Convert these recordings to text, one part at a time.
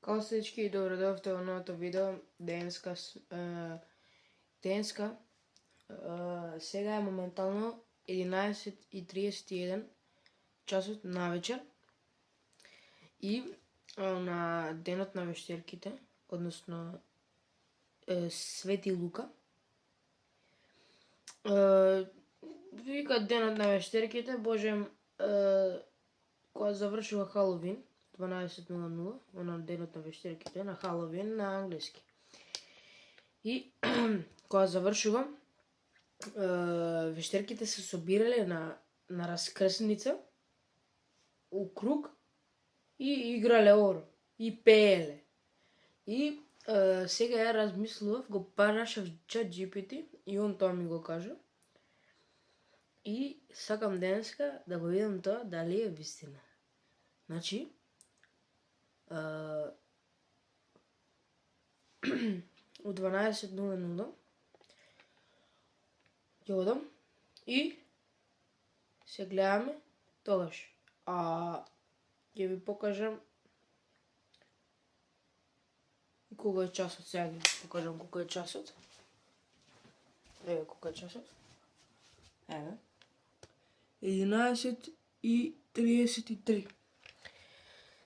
Као всички, добро дојдовте во новото видео. Денеска сега е моментално 11:31 часот навечер и на денот на вештерките, односно Свети Лука. Вика денот на вештерките, боже, кога завршува Халовин, 12:00, на денот на вештерките, на Халовин на англиски. И кога завршува, вештерките се собирале на раскрсница, у круг, и играле оро, и пееле. И сега ја размислував, го парашав ChatGPT и он тоа ми го кажа. И сакам денеска да го видам тоа дали е вистина. Значи, у 12:00 ќе одам и се гледаме тогаш. Ќе ви покажам колко е часот. Сега ќе ви покажам колко е часот. Еве колко е часот. Еве. 11:33.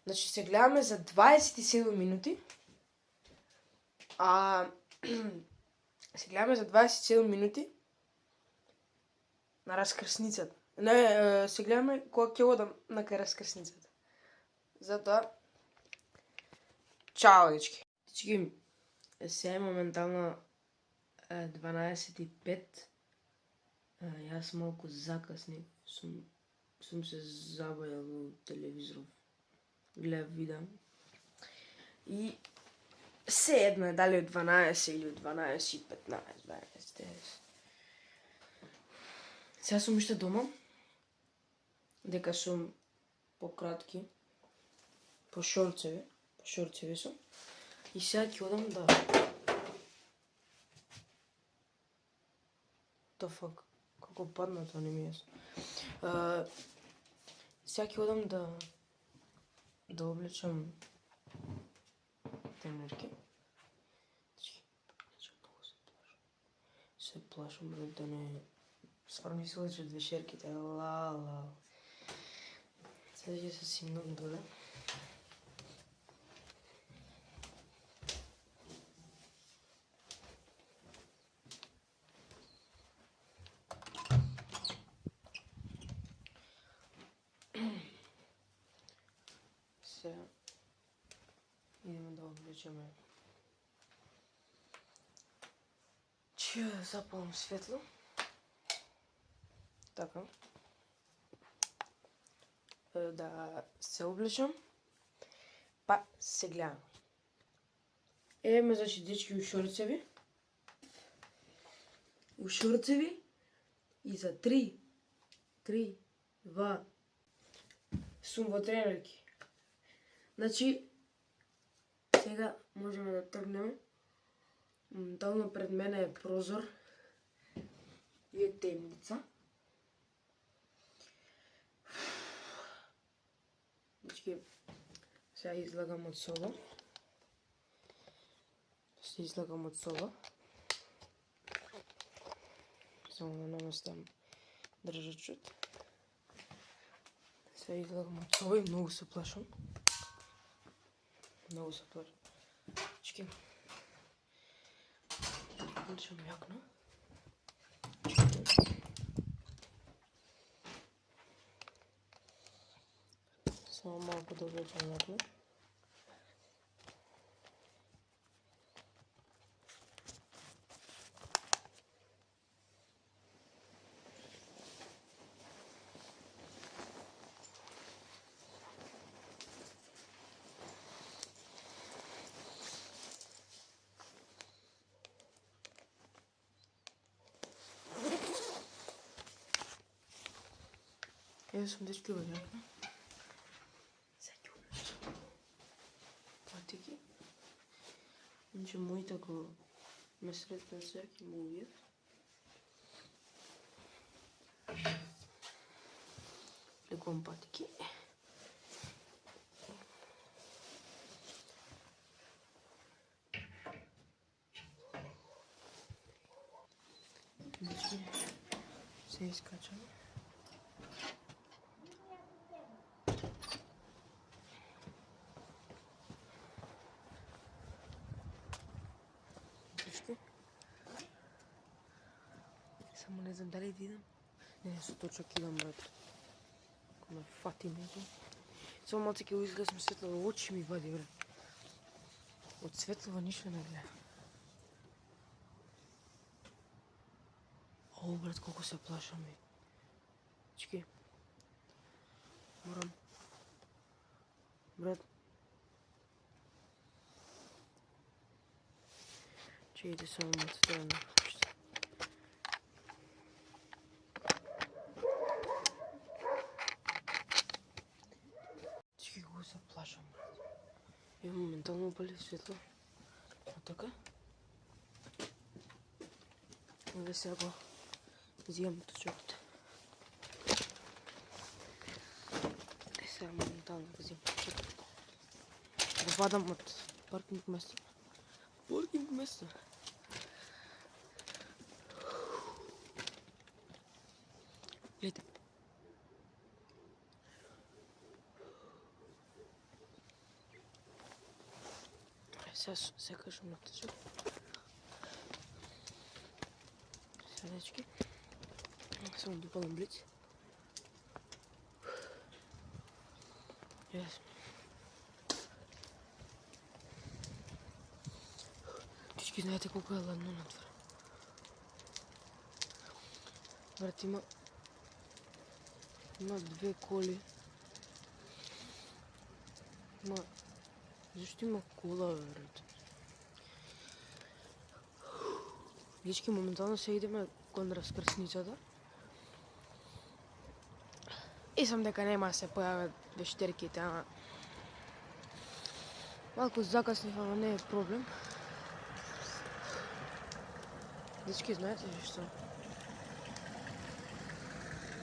Значи се гледаме за 27 минути. Се гледаме за 27 минути на раскрсницата. Не, се гледаме кога ќе одам на кај раскрсницата. Затоа, чао, дечки. Дечки, сега е моментално 12:05. Јас малку закасни, сум се забавил во телевизор, гледав видео. И се едно е дали од 12 или од 12:15, 12:10. Сега сум уште дома, дека сум пократки, по шорцеви сум. И сега ќе одам да... The fuck? Како падна тоа, не ми е јасно. Сега ќе одам да облечам темнерки. Се плашам да не... Стварно се лечат вешерките. Сега ќе се симнам доле. Сега идеме да облечеме. Ќе запалам светло. Така. Да се облечам. Па се гледам. Еве, значи, дечки, у шорцеви. И за 3, 2, сум во тренерки. Значи, сега можеме да тргнеме. Моментално пред мене е прозор и е темница. Дечки, сега излагам од соба. Само да наместам држачот. Сега излагам од соба и многу се плашам. Дечки, облечам јакна. Само малку да облечам јакна. Еве сум, дечки, во јакна. Сега ќе облечам патики. Значи, моите ако ме сретнат сега ќе ме убијат. Лекувам патики. Се искачаме. Само не знам дали да идам. Не, со точок идам, брат. Ако ме фати некој. Само малце ќе го изгасам светло, очи ми вади, брат. Од светло ништо не гледа. О, брат, колко се плашам, бе. Чекай. Морам. Брат. Чекайте само малце, треба да напушта. Чекай, колко се плашам, брат. Ево, моментално опали светло. А така. Овде сега го взимам точокот. Сега моментално го взимам точокот. Го вадам од паркинг место. Паркинг место. Гледайте. Сега кажам на точок. Сега, дечки. Само допалам блиц. Yes. Всички знаете колко е ладно надвор. Брат, има две коли. Защо има кола, брат? Дечки, моментално се идеме кон раскрсницата. И сам дека нема да се појават вештерките, ама малку закаснив, ама не е проблем. Дечки, знаете ли што?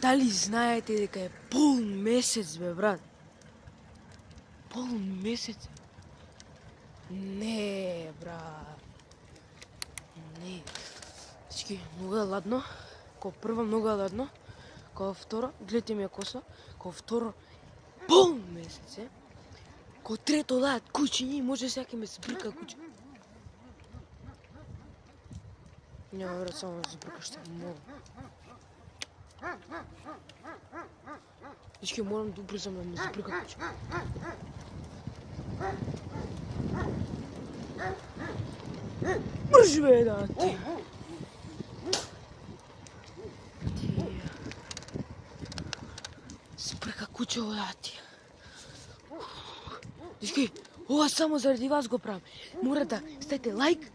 Дали знаете дека е полн месец, бе, брат? Полн месец? Не, брат. Не. Дечки, многу е ладно. Ко прво многу е ладно. Ко второ, гледате ми ја коса. Ко второ, полн месец, е. Ко трето, лајат кучињи, може сега ќе ме збрка куча. Няма, брат, само да збрка, што е многу. Дечки, морам да убрзам да ме збрка куча. Мрж, бе, да, ти. Збрка куча, да, ти. Дечки, ова само заради вас го правам. Мора да ставите лайк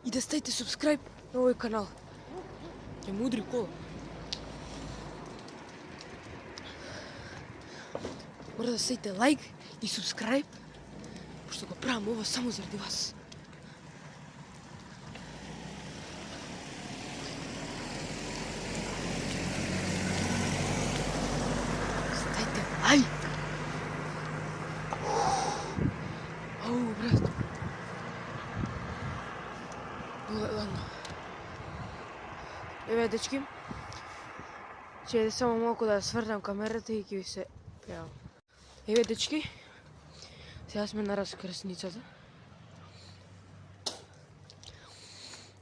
и да ставите субскрайб на овој канал. Ќе му удри кола. Мора да ставите лайк и субскрайб, пошто го правам ова само заради вас. Ставите лайк. Оу, брат. Ладно. Еве, дечки. Ќе само малку да свртам камерата и ќе ви се пеам. Еве, дечки. Сега сме на раскрсницата.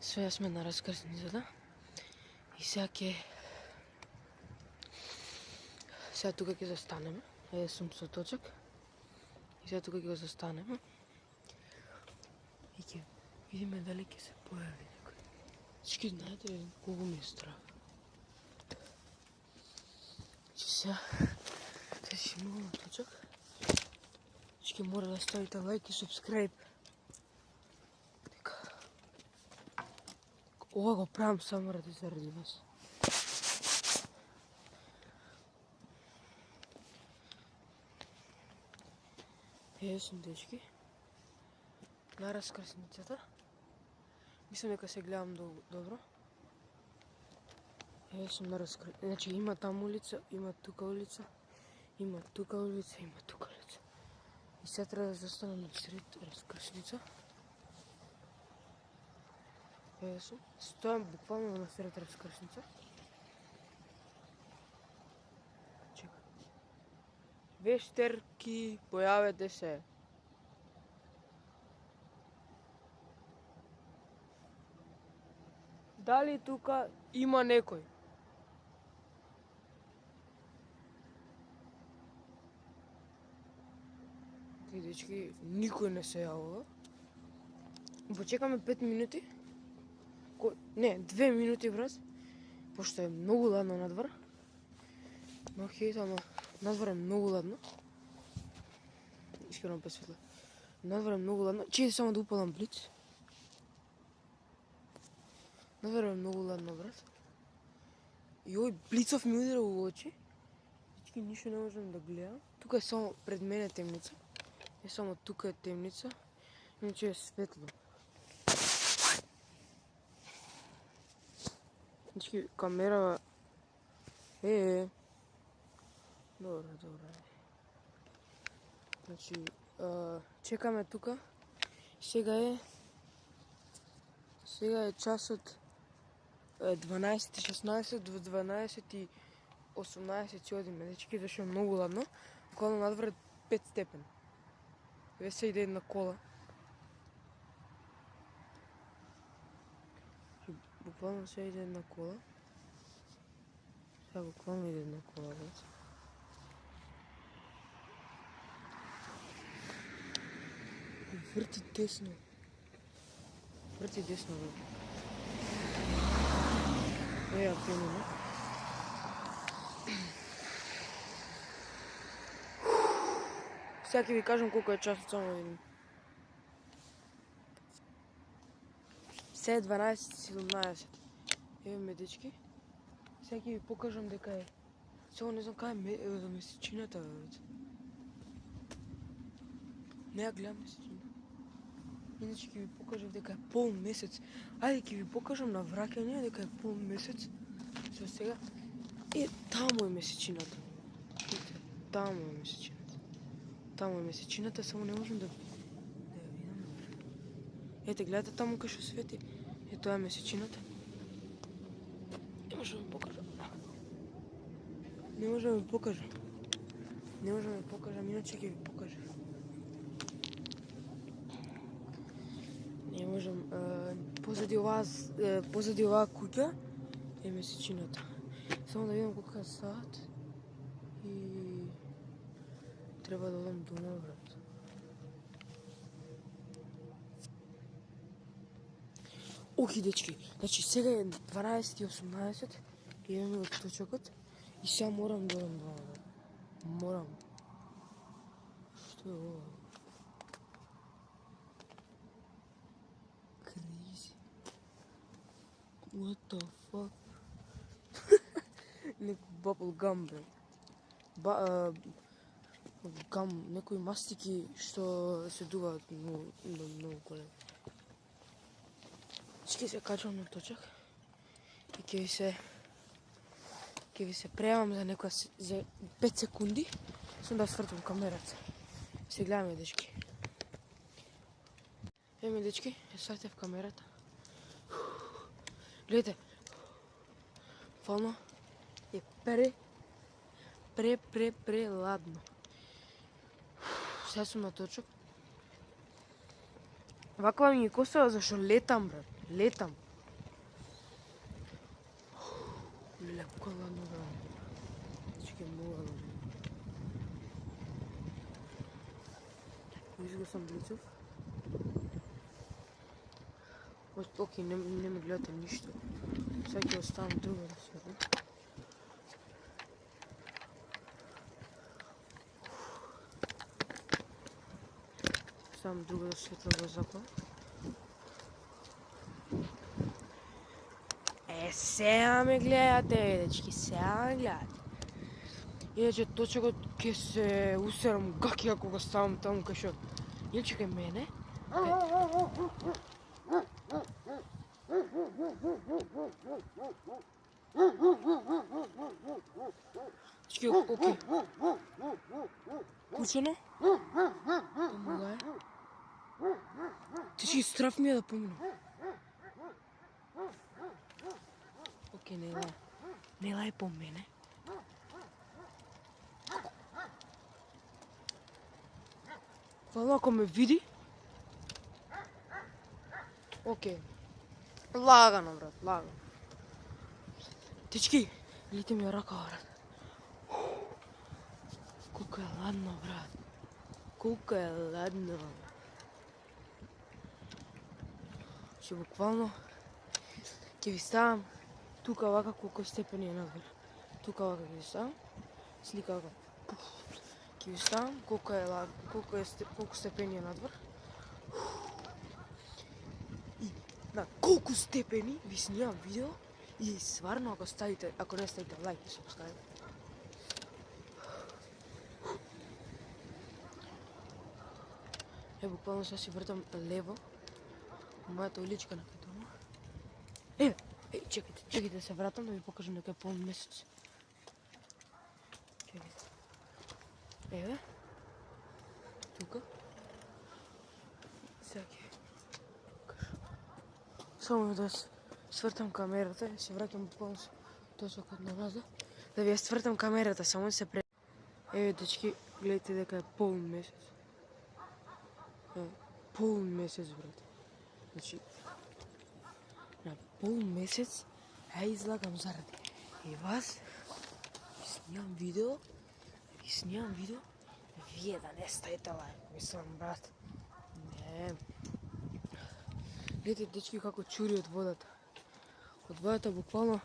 Сега сме на раскрсницата. И сега тука ќе застанеме. Еве сум со точак. И сега тука ќе го застанеме. И ќе видиме дали ќе се појави некој. Всички знаете колку ми е страх. Сега си имало на точак. Всички мора да ставите лайк и субскрайб. Така. Ова го правам само заради вас. Еве сум, дечки. На раскрсницата. Мислам дека се гледам добро. Еве сум на раскрсницата. Значи има таму улица, има тука улица, има тука улица, има тука улица. И сега треба да застанам на сред раскрсница. Еве сум. Стојам буквално на сред раскрсница. Вештерки, појавете се. Дали тука има некој? Дечки, никој не се јавува. Почекаме 5 минути. Не, 2 минути, брат. Пошто е многу ладно надвор. Но хејт, ама надвор е многу ладно. Искрено посветло. Надвор е многу ладно. Чеј само да упалам блиц. Надвор е многу ладно, брат. И овој блицов ми удира во очи. Дечки, ништо не можам да гледам. Тука е само пред мене темница. И само тука е темница. Иначе е светло. Дечки, камерава... Добре. Значи, чекаме тука. Сега е часот 12:16 до 12:18 си одиме. Дечки, зашто е многу ладно. Буквално надвор е 5 степен. Ве се иде една кола. Буквално се иде една кола. Сега буквално иде една кола, брат. Врти десно. Брат. Ја премина. Сега ќе ви кажам колку е часот, само да видим. Се е 12:17. Еве дечки. Сега ќе ви покажам дека е. Само не знам кај е месечината, брат. Не ја гледам месечина. Иначе ќе ви покажам дека е пол месец. Ајде ќе ви покажам на враќање дека е пол месец. Со сега. Таму е месечината. Видите, таму е месечината. Таму е месечината, само не можам да ја видам. Ете, гледате таму кај што свети. Тоа е месечината. Не можам да ви покажам. Не можам да ви покажам, иначе ќе ви покажам. Не можам. Позади оваа куќа е месечината. Само да видам колку е саат и треба да одам дома, брат. Охи, дечки, значи сега е 12:18 и имаме од точокот и сега морам да одам дома, брат. Морам. Што е ова? Crazy. What the fuck? Некој bubble gum, бе. Гам, некои мастики што се дуваат многу голем. Ќе се качувам на точак и ќе ви се прејавам за 5 секунди, сум да свртам камерата. Се гледаме, дечки. Еме, дечки, свртев камерата. Гледате. Фално е ладно. Сега сум на точок. Ваква ми е косава зашто летам, брат. Летам. Леко ладно, брат. Дечки, многу ладно. Изго сам блицов. Окей, не ме гледате ништо. Сега ќе оставам друго да светлам. Оставам друго да светлам во запал. Сега ме гледате, дечки, сега ме гледате. Иначе точокот ќе се усерам гаки ако го ставам таму кај шо. Иначе кај мене. Дечки, окей. Кучено? Помогае. Дечки, страф ми е да поминам. Окей, не лај по мене. Буквално ако ме види... Окей. Лагано, брат, лагано. Дечки, гледайте ми рака, брат. Колко е ладно, брат. Колко е ладно. Че буквално ќе ви ставам тука вака колко степени е надвор. Тука вака ќе ви ставам. Слика вака. Ќе ви ставам колко степени е надвор. И на колку степени ви снимам видео и сварно ако не ставите лайк и subscribe. Буквално сега си вртам лево. Мојата уличка на дома. Чекайте да се вратам да ви покажам дека е полн месец. Чекайте. Еве. Тука. Сега ќе покажам. Само да свртам камерата и се враќам буквално точно на назад. Да ви ја свртам камерата, само да се пре... Еве, дечки, гледайте дека е полн месец. Полн месец, брат. Значи, на полн месец ја излагам заради и вас ви снимам видео, вие да не ставите лайк, мислам, брат. Не. Гледайте, дечки, како чури од водата. Од водата буквално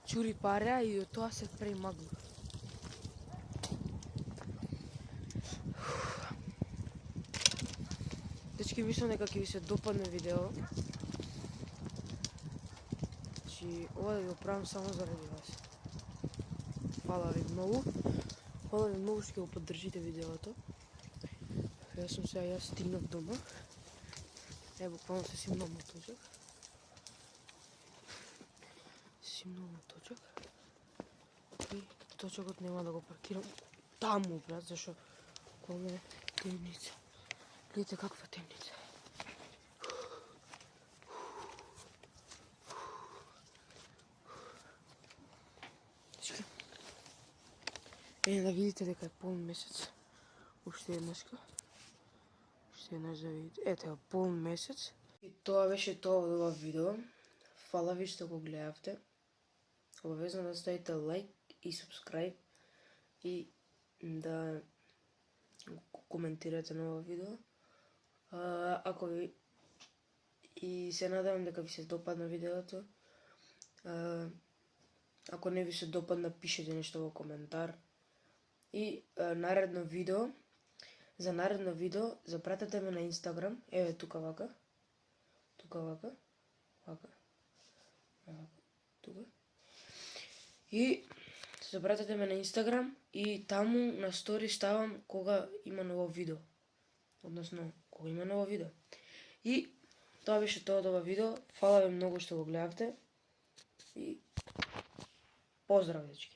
чури парја и од тоа се прави магла. Дечки, мислам дека ќе ви се допадне видео. Значи, ова да го правам само заради вас. Фала ви многу. Фала ви многу што го поддржите видеото. Јас сум сега, стигнав дома. Буквално се симнав моточок. И точокот нема да го паркирам таму, брат, зашо кога ме темница. Гледайте каква темница. Да видите дека е полн месец. Уште еднашка. Уште еднаш да видите. Ето, полн месец. И тоа беше тоа од ова видео. Фала ви што го гледавте. Обавезно да ставите лайк и subscribe и да коментирате на ова видео. Ако ви и се надевам дека ви се допадна видеото. Ако не ви се допадна, пишете нешто во коментар. И за наредно видео запратете ме на Инстаграм. Еве тука вака. Тука. И запратете ме на Инстаграм и таму на стори ставам кога има ново видео. Односно, кога има ново видео. И тоа беше тоа од ова видео. Фала ви многу што го гледавте. И поздрав, дечки.